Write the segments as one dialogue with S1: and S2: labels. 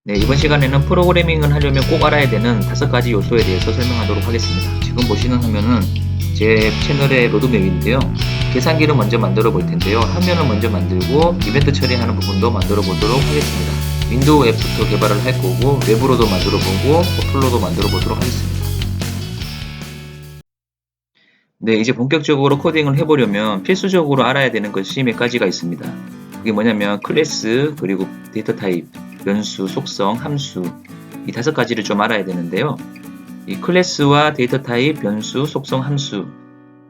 S1: 네, 이번 시간에는 프로그래밍을 하려면 꼭 알아야 되는 5가지 요소에 대해서 설명하도록 하겠습니다. 지금 보시는 화면은 제 채널의 로드맵인데요. 계산기를 먼저 만들어 볼 텐데요. 화면을 먼저 만들고 이벤트 처리하는 부분도 만들어 보도록 하겠습니다. 윈도우 앱부터 개발을 할 거고 외부로도 만들어 보고 어플로도 만들어 보도록 하겠습니다. 네, 이제 본격적으로 코딩을 해보려면 필수적으로 알아야 되는 것이 몇 가지가 있습니다. 그게 뭐냐면 클래스, 그리고 데이터 타입, 변수, 속성, 함수, 이 5가지를 좀 알아야 되는데요. 이 클래스와 데이터 타입, 변수, 속성, 함수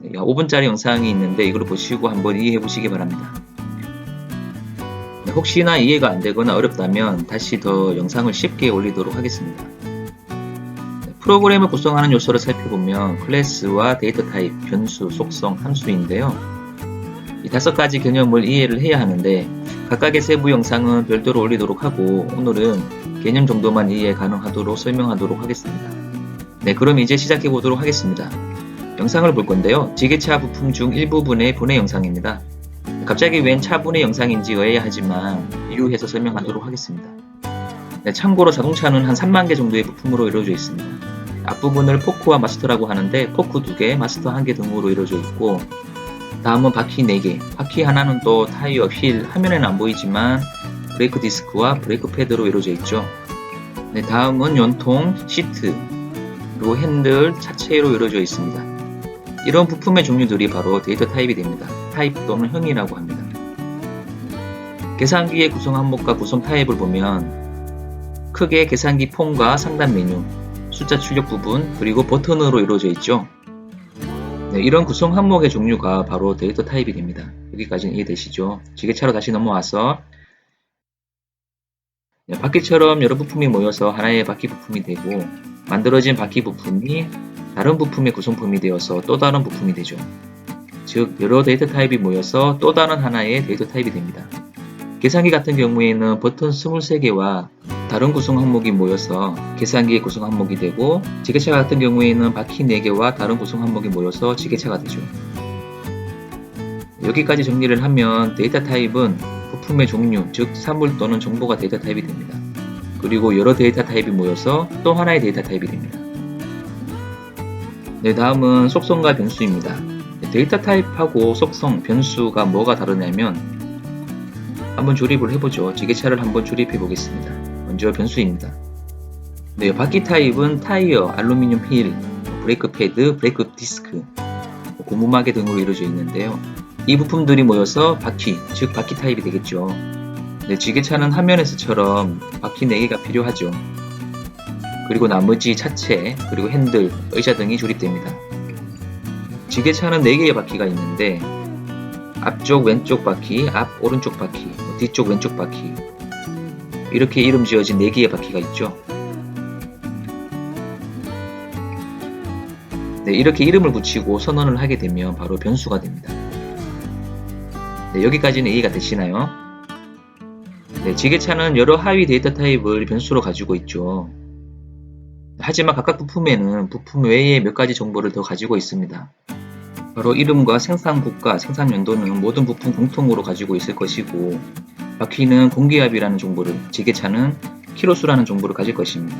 S1: 5분짜리 영상이 있는데 이걸 보시고 한번 이해해 보시기 바랍니다. 혹시나 이해가 안 되거나 어렵다면 다시 더 영상을 쉽게 올리도록 하겠습니다. 프로그램을 구성하는 요소를 살펴보면 클래스와 데이터 타입, 변수, 속성, 함수인데요. 이 5가지 개념을 이해를 해야 하는데 각각의 세부 영상은 별도로 올리도록 하고 오늘은 개념 정도만 이해 가능하도록 설명하도록 하겠습니다. 네, 그럼 이제 시작해 보도록 하겠습니다. 영상을 볼 건데요. 지게차 부품 중 일부분의 분해 영상입니다. 갑자기 웬 차분해 영상인지 의아하지만 이유해서 설명하도록 하겠습니다. 네, 참고로 자동차는 한 3만 개 정도의 부품으로 이루어져 있습니다. 앞부분을 포크와 마스터라고 하는데 포크 2개, 마스터 1개 등으로 이루어져 있고 다음은 바퀴 4개, 바퀴 하나는 또 타이어, 휠, 화면에는 안 보이지만 브레이크 디스크와 브레이크 패드로 이루어져 있죠. 네, 다음은 연통, 시트, 그리고 핸들, 차체로 이루어져 있습니다. 이런 부품의 종류들이 바로 데이터 타입이 됩니다. 타입 또는 형이라고 합니다. 계산기의 구성 항목과 구성 타입을 보면 크게 계산기 폼과 상단 메뉴, 숫자 출력 부분, 그리고 버튼으로 이루어져 있죠. 네, 이런 구성 항목의 종류가 바로 데이터 타입이 됩니다. 여기까지는 이해되시죠? 지게차로 다시 넘어와서 바퀴처럼 여러 부품이 모여서 하나의 바퀴 부품이 되고 만들어진 바퀴 부품이 다른 부품의 구성품이 되어서 또 다른 부품이 되죠. 즉 여러 데이터 타입이 모여서 또 다른 하나의 데이터 타입이 됩니다. 계산기 같은 경우에는 버튼 23개와 다른 구성 항목이 모여서 계산기의 구성 항목이 되고 지게차 같은 경우에는 바퀴 4개와 다른 구성 항목이 모여서 지게차가 되죠. 여기까지 정리를 하면 데이터 타입은 부품의 종류, 즉 사물 또는 정보가 데이터 타입이 됩니다. 그리고 여러 데이터 타입이 모여서 또 하나의 데이터 타입이 됩니다. 네, 다음은 속성과 변수입니다. 데이터 타입하고 속성, 변수가 뭐가 다르냐면 한번 조립을 해보죠. 지게차를 한번 조립해 보겠습니다. 먼저 변수입니다. 네, 바퀴 타입은 타이어, 알루미늄 휠, 브레이크 패드, 브레이크 디스크, 고무마개 등으로 이루어져 있는데요. 이 부품들이 모여서 바퀴, 즉 바퀴 타입이 되겠죠. 네, 지게차는 화면에서처럼 바퀴 4개가 필요하죠. 그리고 나머지 차체, 그리고 핸들, 의자 등이 조립됩니다. 지게차는 4개의 바퀴가 있는데 앞쪽 왼쪽 바퀴, 앞 오른쪽 바퀴, 뒤쪽 왼쪽 바퀴 이렇게 이름 지어진 4개의 바퀴가 있죠. 네, 이렇게 이름을 붙이고 선언을 하게 되면 바로 변수가 됩니다. 네, 여기까지는 이해가 되시나요? 네, 지게차는 여러 하위 데이터 타입을 변수로 가지고 있죠. 하지만 각각 부품에는 부품 외에 몇 가지 정보를 더 가지고 있습니다. 바로 이름과 생산국가, 생산 연도는 모든 부품 공통으로 가지고 있을 것이고 바퀴는 공기압이라는 정보를, 지게차는 키로수라는 정보를 가질 것입니다.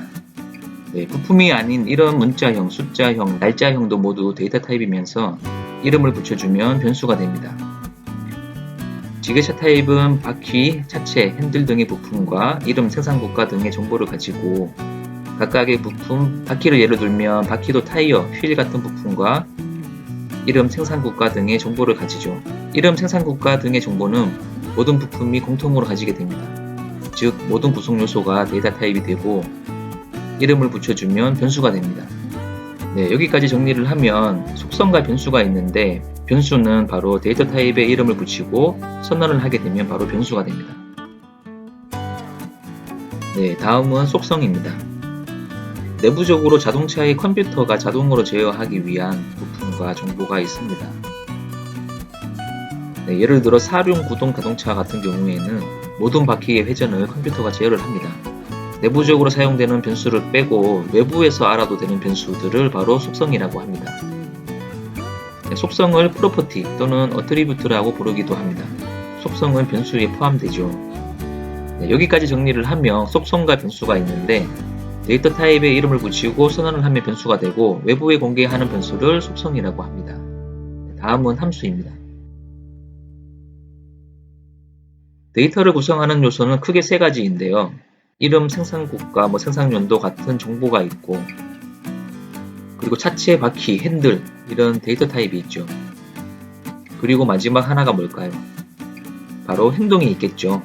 S1: 네, 부품이 아닌 이런 문자형, 숫자형, 날짜형도 모두 데이터 타입이면서 이름을 붙여주면 변수가 됩니다. 지게차 타입은 바퀴, 차체, 핸들 등의 부품과 이름, 생산국가 등의 정보를 가지고 각각의 부품, 바퀴를 예를 들면 바퀴도 타이어, 휠 같은 부품과 이름, 생산국가 등의 정보를 가지죠. 이름, 생산국가 등의 정보는 모든 부품이 공통으로 가지게 됩니다. 즉 모든 구성 요소가 데이터 타입이 되고 이름을 붙여주면 변수가 됩니다. 네, 여기까지 정리를 하면 속성과 변수가 있는데 변수는 바로 데이터 타입의 이름을 붙이고 선언을 하게 되면 바로 변수가 됩니다. 네, 다음은 속성입니다. 내부적으로 자동차의 컴퓨터가 자동으로 제어하기 위한 부품과 정보가 있습니다. 네, 예를 들어 사륜 구동 자동차 같은 경우에는 모든 바퀴의 회전을 컴퓨터가 제어를 합니다. 내부적으로 사용되는 변수를 빼고 외부에서 알아도 되는 변수들을 바로 속성이라고 합니다. 네, 속성을 프로퍼티 또는 어트리뷰트라고 부르기도 합니다. 속성은 변수에 포함되죠. 네, 여기까지 정리를 하면 속성과 변수가 있는데 데이터 타입의 이름을 붙이고 선언을 하면 변수가 되고 외부에 공개하는 변수를 속성이라고 합니다. 다음은 함수입니다. 데이터를 구성하는 요소는 크게 세 가지인데요. 이름, 생산국가, 생산연도 같은 정보가 있고 그리고 차체, 바퀴, 핸들 이런 데이터 타입이 있죠. 그리고 마지막 하나가 뭘까요? 바로 행동이 있겠죠.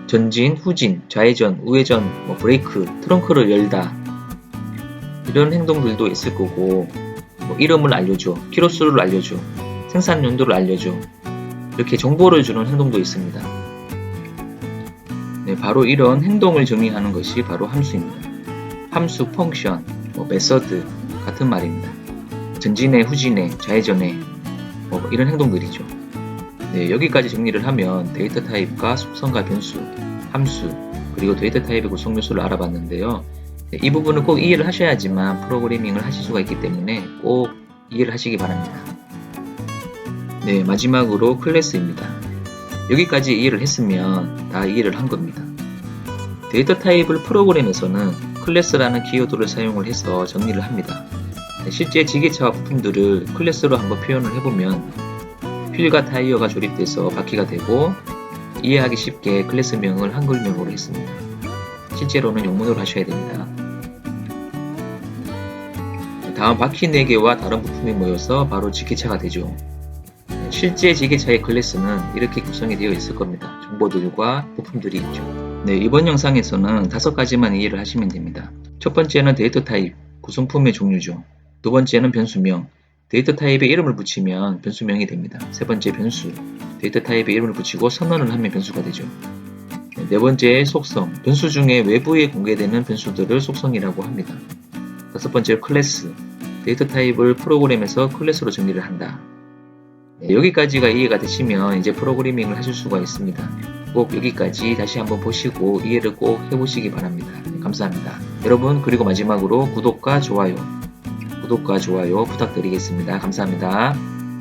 S1: 전진, 후진, 좌회전, 우회전, 브레이크, 트렁크를 열다 이런 행동들도 있을 거고 이름을 알려줘, 키로수를 알려줘, 생산 연도를 알려줘 이렇게 정보를 주는 행동도 있습니다. 네, 바로 이런 행동을 정의하는 것이 바로 함수입니다. 함수, 펑션, 메서드 같은 말입니다. 전진에, 후진에, 좌회전에 이런 행동들이죠. 네, 여기까지 정리를 하면 데이터 타입과 속성과 변수, 함수, 그리고 데이터 타입의 구성 요소를 알아봤는데요. 네, 이 부분은 꼭 이해를 하셔야지만 프로그래밍을 하실 수가 있기 때문에 꼭 이해를 하시기 바랍니다. 네, 마지막으로 클래스입니다. 여기까지 이해를 했으면 다 이해를 한 겁니다. 데이터 타입을 프로그램에서는 클래스라는 키워드를 사용을 해서 정리를 합니다. 실제 지게차와 부품들을 클래스로 한번 표현을 해보면 휠과 타이어가 조립돼서 바퀴가 되고 이해하기 쉽게 클래스명을 한글명으로 했습니다. 실제로는 영문으로 하셔야 됩니다. 다음 바퀴 4개와 다른 부품이 모여서 바로 지게차가 되죠. 실제 지게차의 클래스는 이렇게 구성이 되어 있을 겁니다. 정보들과 부품들이 있죠. 네, 이번 영상에서는 5가지만 이해를 하시면 됩니다. 첫 번째는 데이터 타입, 구성품의 종류죠. 두 번째는 변수명, 데이터 타입에 이름을 붙이면 변수명이 됩니다. 세 번째 변수, 데이터 타입에 이름을 붙이고 선언을 하면 변수가 되죠. 네 번째 속성, 변수 중에 외부에 공개되는 변수들을 속성이라고 합니다. 다섯 번째 클래스, 데이터 타입을 프로그램에서 클래스로 정리를 한다. 네, 여기까지가 이해가 되시면 이제 프로그래밍을 하실 수가 있습니다. 꼭 여기까지 다시 한번 보시고 이해를 꼭 해보시기 바랍니다. 네, 감사합니다. 여러분, 그리고 마지막으로 구독과 좋아요 부탁드리겠습니다. 감사합니다.